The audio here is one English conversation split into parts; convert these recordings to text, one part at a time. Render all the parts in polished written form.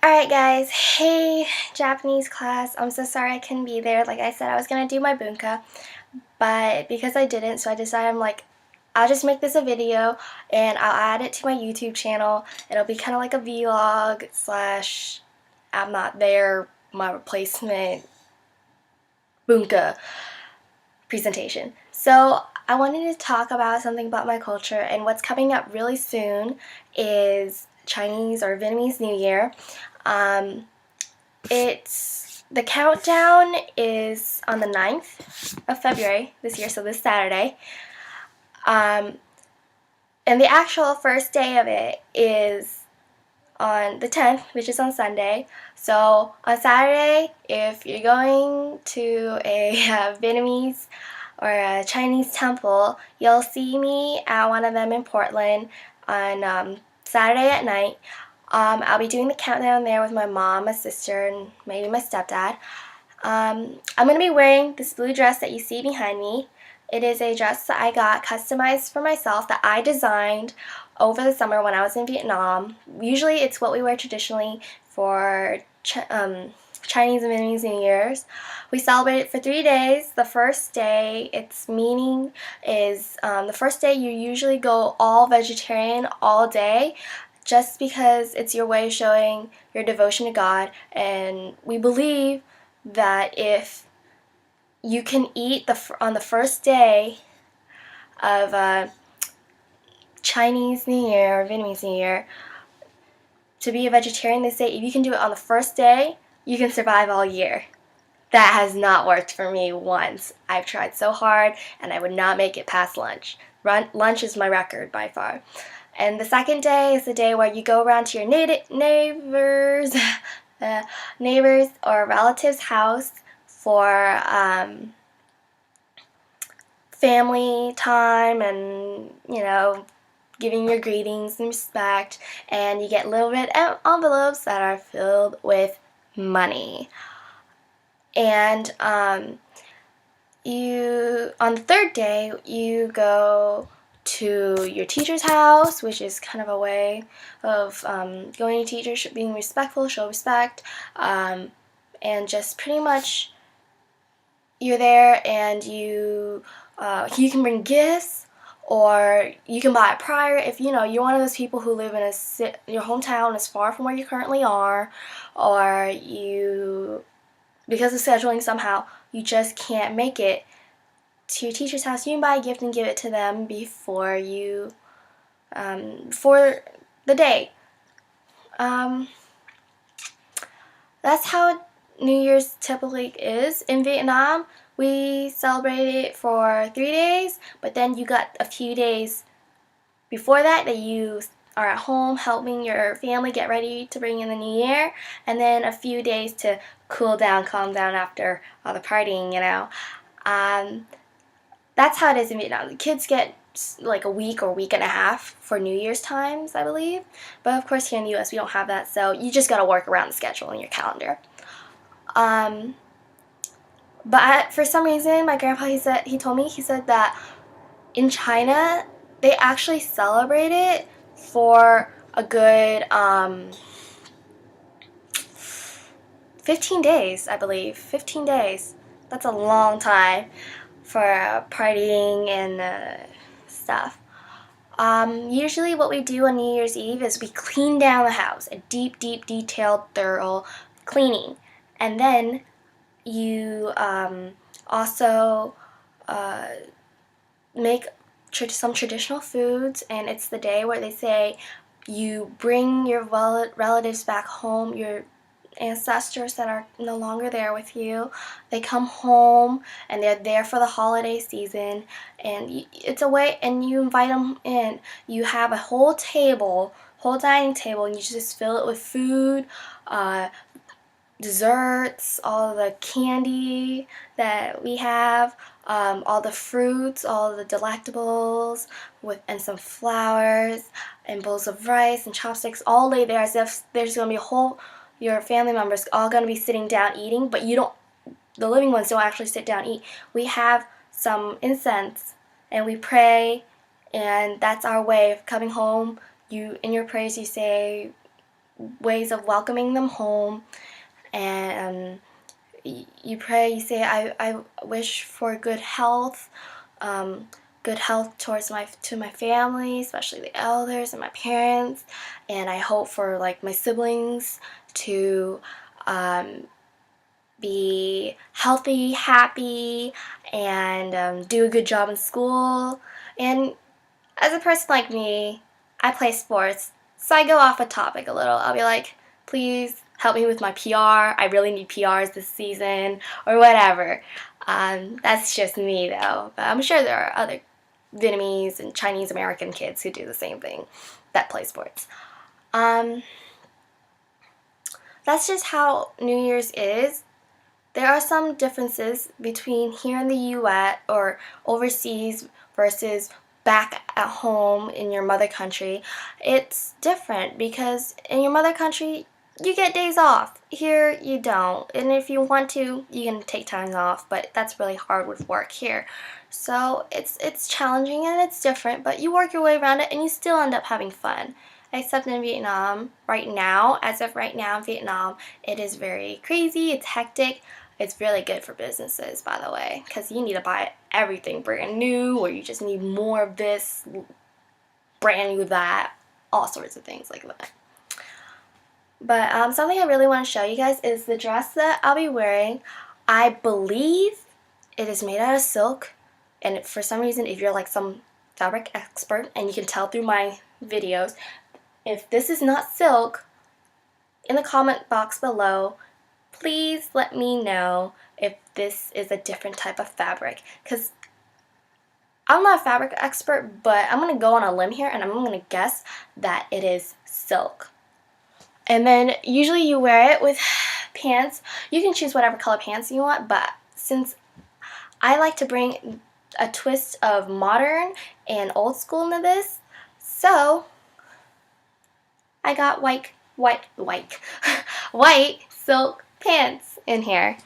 Alright guys, hey Japanese class, I'm so sorry I couldn't be there. Like I said, I was going to do my bunka, but because I didn't, so I decided I'll just make this a video and I'll add it to my YouTube channel. It'll be kind of like a vlog slash I'm not there, my replacement bunka presentation. So I wanted to talk about something about my culture, and what's coming up really soon is Chinese or Vietnamese New Year. The countdown is on the 9th of February this year, so this Saturday. And the actual first day of it is on the 10th, which is on Sunday. So on Saturday, if you're going to a Vietnamese or a Chinese temple, you'll see me at one of them in Portland on Saturday at night. I'll be doing the countdown there with my mom, my sister, and maybe my stepdad. I'm going to be wearing this blue dress that you see behind me. It is a dress that I got customized for myself that I designed over the summer when I was in Vietnam. Usually it's what we wear traditionally for Chinese and Vietnamese New Year's. We celebrate it for 3 days. The first day, its meaning is the first day you usually go all vegetarian all day, just because it's your way of showing your devotion to God. And we believe that if you can eat on the first day of Chinese New Year or Vietnamese New Year, to be a vegetarian, they say if you can do it on the first day, you can survive all year. That has not worked for me once. I've tried so hard and I would not make it past lunch. Lunch is my record by far. And the second day is the day where you go around to your neighbors, neighbors or relatives' house for family time and, giving your greetings and respect. And you get little red envelopes that are filled with money. And on the third day, you go to your teacher's house, which is kind of a way of going to teachers, being respectful, show respect, and just pretty much you're there, and you can bring gifts, or you can buy it prior if you're one of those people who live in your hometown is far from where you currently are, or because of scheduling somehow you just can't make it to your teacher's house. You can buy a gift and give it to them before the day. That's how New Year's typically is in Vietnam. We celebrate it for 3 days, but then you got a few days before that you are at home helping your family get ready to bring in the new year, and then a few days to cool down, calm down after all the partying, That's how it is in Vietnam. The kids get like a week or week and a half for New Year's times, I believe. But of course here in the US we don't have that, so you just gotta work around the schedule in your calendar. But for some reason, my grandpa, he told me that in China, they actually celebrate it for a good 15 days, I believe. 15 days. That's a long time for partying and stuff. Usually what we do on New Year's Eve is we clean down the house, a deep, detailed, thorough cleaning. And then you also make some traditional foods, and it's the day where they say you bring your relatives back home, your ancestors that are no longer there with you. They come home and they're there for the holiday season, and it's a way, and you invite them in. You have a whole dining table, and you just fill it with food, desserts, all the candy that we have, all the fruits, all the delectables, and some flowers, and bowls of rice and chopsticks, all laid there as if there's going to be your family members all going to be sitting down eating, but the living ones don't actually sit down and eat. We have some incense, and we pray, and that's our way of coming home. In your prayers you say, ways of welcoming them home, and you pray, you say, I wish for um, good health to my family, especially the elders and my parents, and I hope for like my siblings to be healthy, happy, and do a good job in school. And as a person like me, I play sports, so I go off a topic a little. I'll be like, please help me with my PR. I really need PRs this season, or whatever. That's just me, though. But I'm sure there are other Vietnamese and Chinese American kids who do the same thing that play sports. That's just how New Year's is. There are some differences between here in the US or overseas versus back at home in your mother country. It's different because in your mother country, you get days off. Here, you don't. And if you want to, you can take time off, but that's really hard with work here. So it's challenging and it's different, but you work your way around it and you still end up having fun. Except in Vietnam, right now, as of right now in Vietnam, it is very crazy, it's hectic. It's really good for businesses, by the way, because you need to buy everything brand new, or you just need more of this, brand new that, all sorts of things like that. But something I really want to show you guys is the dress that I'll be wearing. I believe it is made out of silk, and for some reason, if you're like some fabric expert, and you can tell through my videos, if this is not silk, in the comment box below, please let me know if this is a different type of fabric, because I'm not a fabric expert, but I'm going to go on a limb here and I'm going to guess that it is silk. And then usually you wear it with pants. You can choose whatever color pants you want, but since I like to bring a twist of modern and old school into this, so I got white silk pants in here.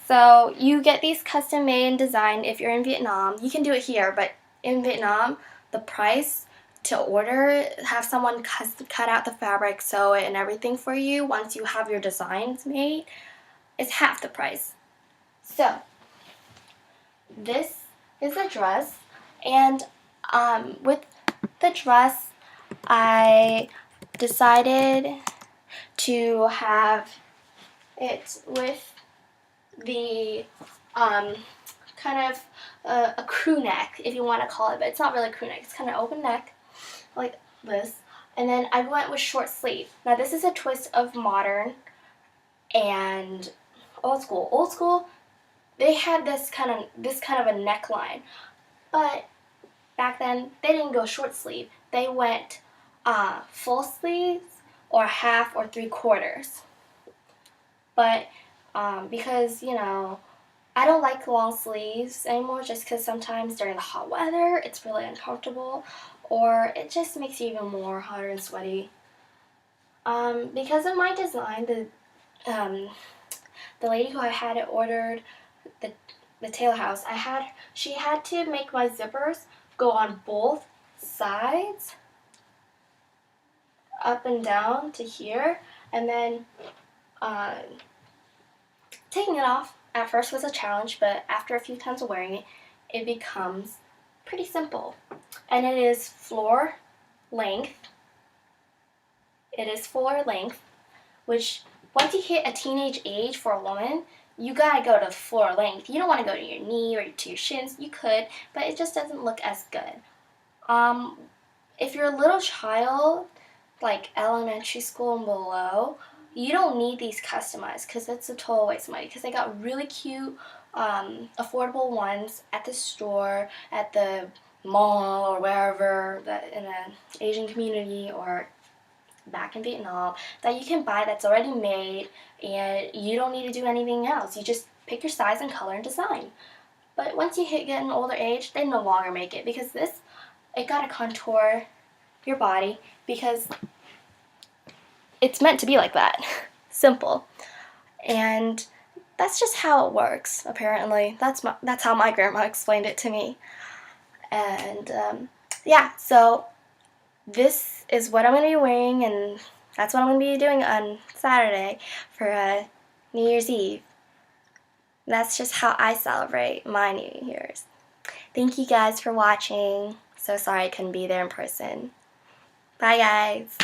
So you get these custom made and designed if you're in Vietnam. You can do it here, but in Vietnam, the price to order, have someone cut out the fabric, sew it, and everything for you once you have your designs made, is half the price. So this is a dress, and with the dress, I decided to have it with the kind of a crew neck, if you want to call it, but it's not really a crew neck. It's kind of open neck, like this. And then I went with short sleeve. Now this is a twist of modern and old school. Old school, they had this kind of a neckline, but back then they didn't go short sleeve. They went full sleeves or half or 3/4. But because, you know, I don't like long sleeves anymore, just because sometimes during the hot weather it's really uncomfortable, or it just makes you even more hotter and sweaty. Because of my design, the lady who I had it ordered, the tailor house, she had to make my zippers go on both sides, up and down to here, and then taking it off at first was a challenge, but after a few times of wearing it, it becomes pretty simple. And it is floor length. It is floor length, which once you hit a teenage age for a woman, you gotta go to floor length. You don't want to go to your knee or to your shins. You could, but it just doesn't look as good. If you're a little child, like elementary school and below, you don't need these customized, because it's a total waste of money, because they got really cute affordable ones at the store, at the mall, or wherever that in an Asian community or back in Vietnam that you can buy that's already made, and you don't need to do anything else. You just pick your size and color and design. But once you get an older age, they no longer make it, because it gotta contour your body, because it's meant to be like that. Simple. And that's just how it works, apparently. That's how my grandma explained it to me. And yeah, so this is what I'm going to be wearing, and that's what I'm going to be doing on Saturday for New Year's Eve. That's just how I celebrate my New Year's. Thank you guys for watching. So sorry I couldn't be there in person. Bye guys.